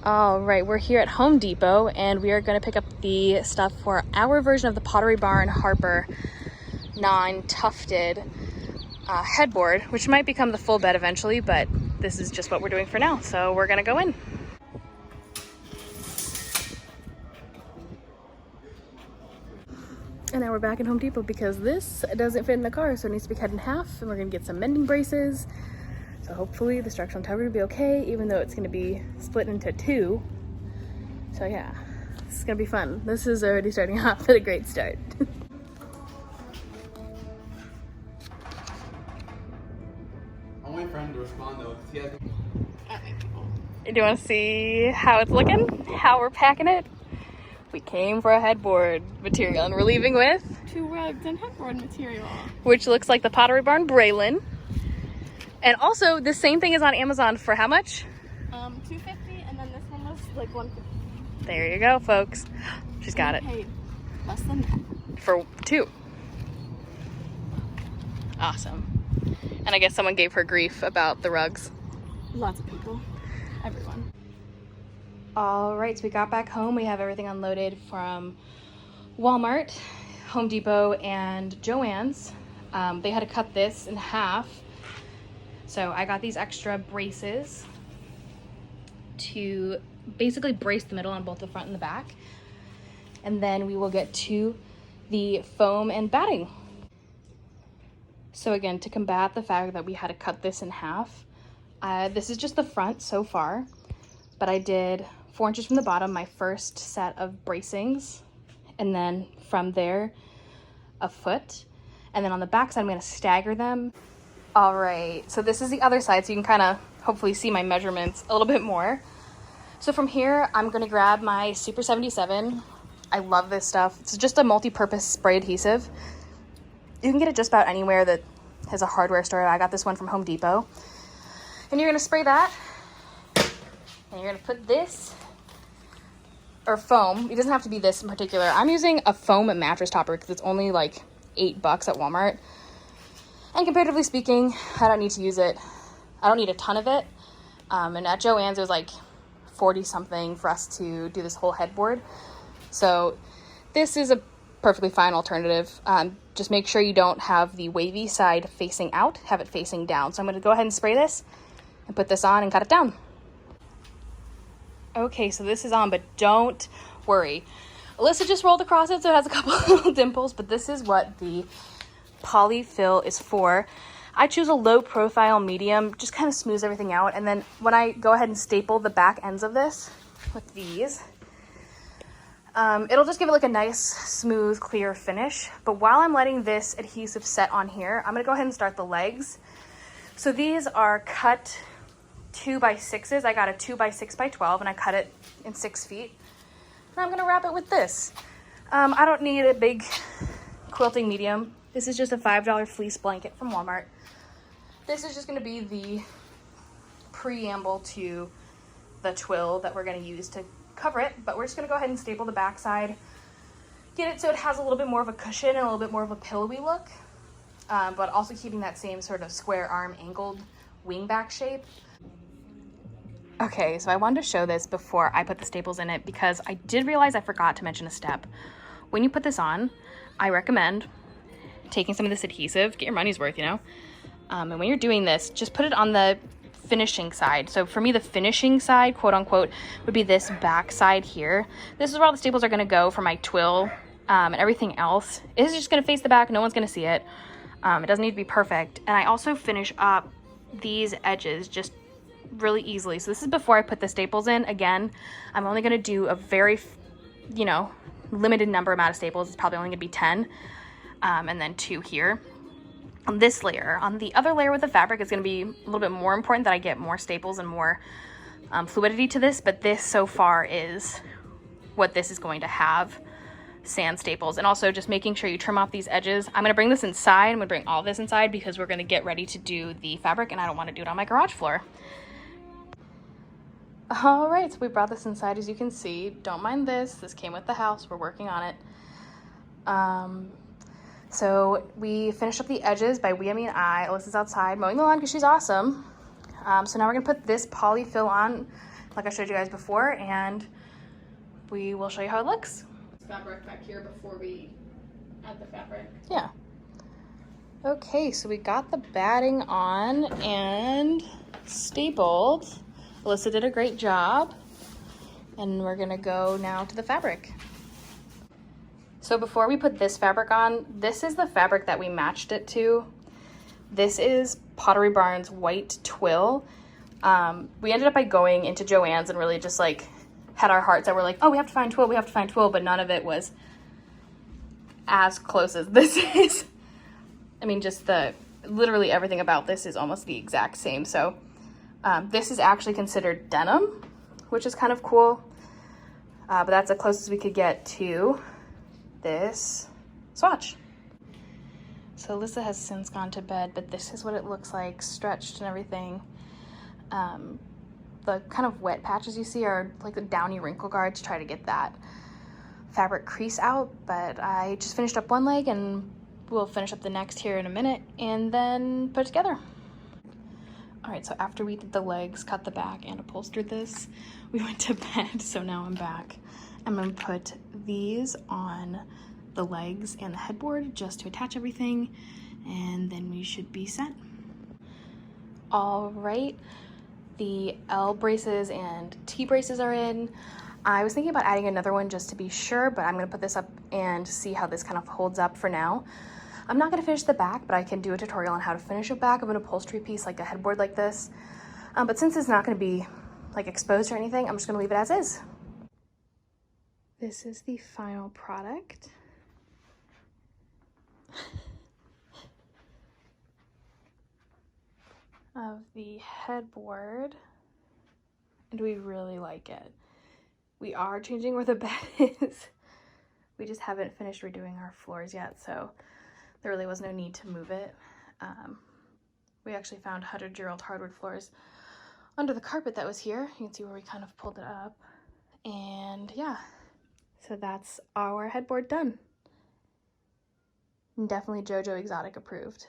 All right, we're here at Home Depot and we are going to pick up the stuff for our version of the Pottery Barn Harper non-tufted headboard, which might become the full bed eventually, but this is just what we're doing for now. So we're going to go in. And now we're back at Home Depot because this doesn't fit in the car, so it needs to be cut in half, and we're going to get some mending braces. So hopefully the structural integrity will be okay, even though it's going to be split into two. So yeah, this is going to be fun. This is already starting off at a great start. I'm waiting for him to respond though, because he hasn't. Do you want to see how it's looking? How we're packing it? We came for a headboard material and we're leaving with 2 rugs and headboard material, which looks like the Pottery Barn Braylon. And also, the same thing is on Amazon for how much? $2.50, and then this one was like $1.50. There you go, folks. She's got it. Paid less than that. For 2. Awesome. And I guess someone gave her grief about the rugs. Lots of people. Everyone. All right, so we got back home. We have everything unloaded from Walmart, Home Depot, and Joann's. They had to cut this in half. So I got these extra braces to basically brace the middle on both the front and the back. And then we will get to the foam and batting. So again, to combat the fact that we had to cut this in half, this is just the front so far, but I did 4 inches from the bottom, my first set of bracings, and then from there, a foot. And then on the back side, I'm gonna stagger them. All right, so this is the other side, so you can kind of hopefully see my measurements a little bit more. So from here, I'm gonna grab my Super 77. I love this stuff. It's just a multi-purpose spray adhesive. You can get it just about anywhere that has a hardware store. I got this one from Home Depot. And you're gonna spray that, and you're gonna put this, or foam. It doesn't have to be this in particular. I'm using a foam mattress topper because it's only like $8 at Walmart. And comparatively speaking, I don't need to use it. I don't need a ton of it. And at Joann's, it was like 40 something for us to do this whole headboard. So this is a perfectly fine alternative. Just make sure you don't have the wavy side facing out, have it facing down. So I'm gonna go ahead and spray this and put this on and cut it down. Okay, so this is on, but don't worry. Alyssa just rolled across it, so it has a couple little dimples, but this is what the polyfill is for. I choose a low profile medium, just kind of smooths everything out. And then when I go ahead and staple the back ends of this with these, it'll just give it like a nice, smooth, clear finish. But while I'm letting this adhesive set on here, I'm gonna go ahead and start the legs. So these are cut 2x6s. I got a 2x6x12 and I cut it in 6 feet. And I'm gonna wrap it with this. I don't need a big quilting medium. This is just a $5 fleece blanket from Walmart. This is just gonna be the preamble to the twill that we're gonna use to cover it, but we're just gonna go ahead and staple the back side, get it so it has a little bit more of a cushion and a little bit more of a pillowy look, but also keeping that same sort of square arm angled wingback shape. Okay, so I wanted to show this before I put the staples in it because I did realize I forgot to mention a step. When you put this on, I recommend taking some of this adhesive, get your money's worth, you know? And when you're doing this, just put it on the finishing side. So for me, the finishing side, quote unquote, would be this back side here. This is where all the staples are gonna go for my twill, and everything else is just gonna face the back. No one's gonna see it. It doesn't need to be perfect. And I also finish up these edges just really easily. So this is before I put the staples in. Again, I'm only gonna do a very, limited amount of staples. It's probably only gonna be 10. And then 2 here on this layer. On the other layer with the fabric, it's going to be a little bit more important that I get more staples and more fluidity to this, but this so far is what this is going to have, sand staples. And also just making sure you trim off these edges. I'm going to bring this inside. I'm going to bring all this inside because we're going to get ready to do the fabric and I don't want to do it on my garage floor. All right, so we brought this inside, as you can see. Don't mind this. This came with the house. We're working on it. So we finished up the edges by we, I mean I. Alyssa's outside mowing the lawn because she's awesome. So now we're gonna put this polyfill on. like I showed you guys before, and we will show you how it looks. Fabric back here before we add the fabric. Yeah. Okay, so we got the batting on and stapled. Alyssa did a great job. And we're gonna go now to the fabric. So before we put this fabric on, this is the fabric that we matched it to. This is Pottery Barn's white twill. We ended up by going into Joann's and really just like had our hearts that were like, oh, we have to find twill, we have to find twill, but none of it was as close as this is. I mean, just literally everything about this is almost the exact same. So this is actually considered denim, which is kind of cool. But that's the closest we could get to this swatch. So Alyssa has since gone to bed, but this is what it looks like, stretched and everything. The kind of wet patches you see are like the downy wrinkle guard to try to get that fabric crease out. But I just finished up one leg and we'll finish up the next here in a minute and then put it together. All right, so after we did the legs, cut the back, and upholstered this, we went to bed, so now I'm back. I'm gonna put these on the legs and the headboard just to attach everything, and then we should be set. All right, the L braces and T braces are in. I was thinking about adding another one just to be sure, but I'm gonna put this up and see how this kind of holds up for now. I'm not gonna finish the back, but I can do a tutorial on how to finish a back of an upholstery piece like a headboard like this. But since it's not gonna be like exposed or anything, I'm just gonna leave it as is. This is the final product. Of the headboard, and we really like it. We are changing where the bed is. We just haven't finished redoing our floors yet, so there really was no need to move it. We actually found 100-year-old hardwood floors under the carpet that was here. You can see where we kind of pulled it up. And yeah, so that's our headboard done. And definitely JoJo Exotic approved.